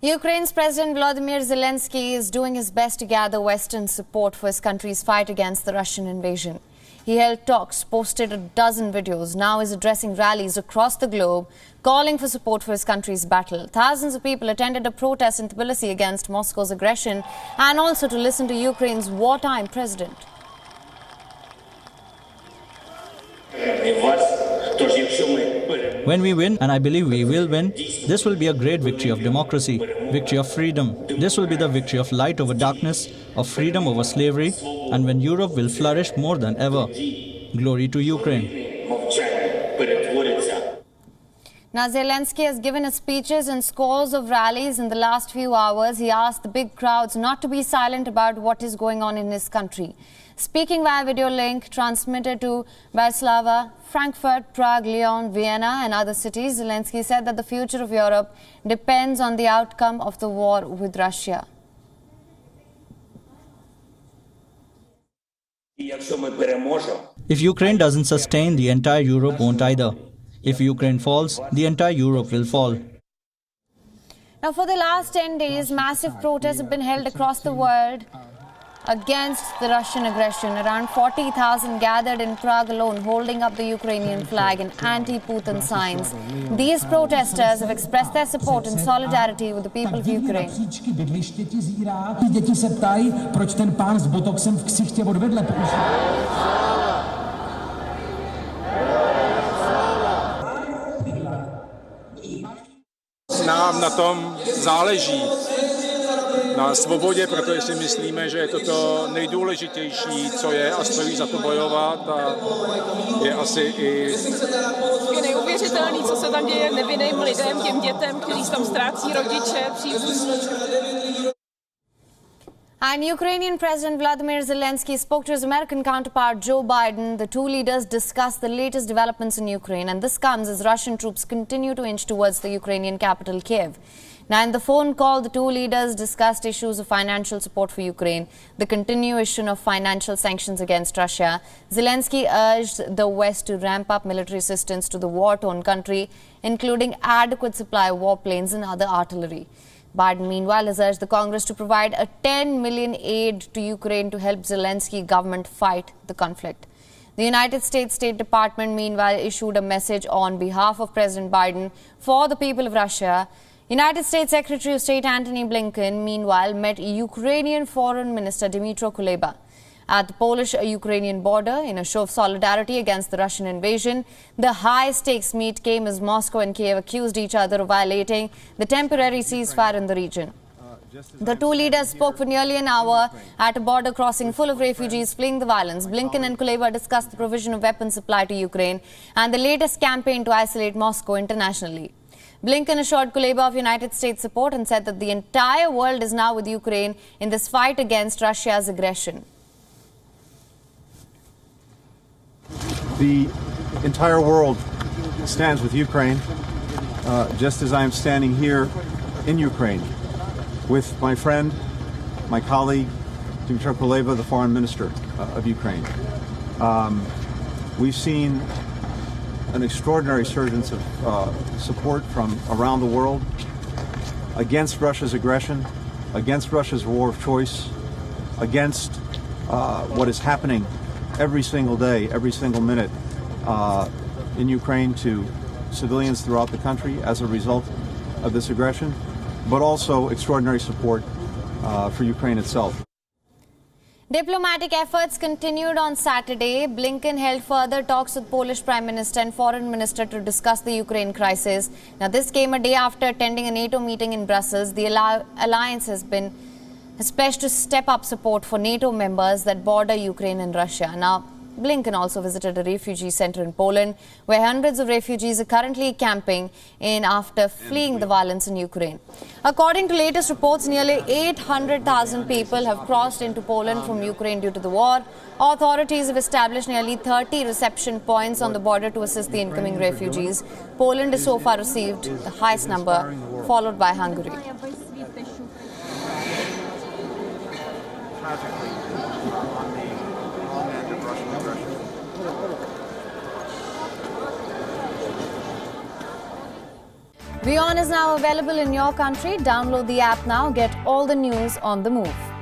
Ukraine's President Volodymyr Zelensky is doing his best to gather Western support for his country's fight against the Russian invasion. He held talks, posted a dozen videos, now is addressing rallies across the globe, calling for support for his country's battle. Thousands of people attended a protest in Tbilisi against Moscow's aggression and also to listen to Ukraine's wartime president. When we win, and I believe we will win, this will be a great victory of democracy, victory of freedom. This will be the victory of light over darkness, of freedom over slavery, and when Europe will flourish more than ever. Glory to Ukraine. Now, Zelensky has given his speeches and scores of rallies in the last few hours. He asked the big crowds not to be silent about what is going on in his country. Speaking via video link transmitted to Bratislava, Frankfurt, Prague, Lyon, Vienna and other cities, Zelensky said that the future of Europe depends on the outcome of the war with Russia. If Ukraine doesn't sustain, the entire Europe won't either. If Ukraine falls, the entire Europe will fall. Now, for the last 10 days, massive protests have been held across the world against the Russian aggression. Around 40,000 gathered in Prague alone, holding up the Ukrainian flag and anti-Putin signs. These protesters have expressed their support and solidarity with the people of Ukraine. Nám na tom záleží, na svobodě, protože si myslíme, že je to to nejdůležitější, co je a stojí za to bojovat a je asi i... Je neuvěřitelný, co se tam děje nevinným lidem, těm dětem, kteří tam ztrácí rodiče, příbuzní. And Ukrainian President Volodymyr Zelensky spoke to his American counterpart Joe Biden. The two leaders discussed the latest developments in Ukraine, and this comes as Russian troops continue to inch towards the Ukrainian capital, Kiev. Now, in the phone call, the two leaders discussed issues of financial support for Ukraine, the continuation of financial sanctions against Russia. Zelensky urged the West to ramp up military assistance to the war-torn country, including adequate supply of warplanes and other artillery. Biden, meanwhile, has urged the Congress to provide a $10 million aid to Ukraine to help Zelensky government fight the conflict. The United States State Department, meanwhile, issued a message on behalf of President Biden for the people of Russia. United States Secretary of State Antony Blinken, meanwhile, met Ukrainian Foreign Minister Dmytro Kuleba at the Polish-Ukrainian border in a show of solidarity against the Russian invasion. The high-stakes meet came as Moscow and Kiev accused each other of violating the temporary ceasefire in the region. The two leaders spoke for nearly an hour at a border crossing full of refugees fleeing the violence. Blinken and Kuleba discussed the provision of weapons supply to Ukraine and the latest campaign to isolate Moscow internationally. Blinken assured Kuleba of United States support and said that the entire world is now with Ukraine in this fight against Russia's aggression. The entire world stands with Ukraine, just as I am standing here in Ukraine with my friend, my colleague, Dmytro Kuleba, the Foreign Minister of Ukraine. We've seen an extraordinary surge of support from around the world against Russia's aggression, against Russia's war of choice, against what is happening every single day, every single minute in Ukraine to civilians throughout the country as a result of this aggression, but also extraordinary support for Ukraine itself. Diplomatic efforts continued on Saturday. Blinken held further talks with Polish Prime Minister and Foreign Minister to discuss the Ukraine crisis. Now, this came a day after attending a NATO meeting in Brussels. The alliance has pledged to step up support for NATO members that border Ukraine and Russia. Now, Blinken also visited a refugee center in Poland, where hundreds of refugees are currently camping in after fleeing the violence in Ukraine. According to latest reports, nearly 800,000 people have crossed into Poland from Ukraine due to the war. Authorities have established nearly 30 reception points on the border to assist the incoming refugees. Poland has so far received the highest number, followed by Hungary. WION is now available in your country. Download the app now. Get all the news on the move.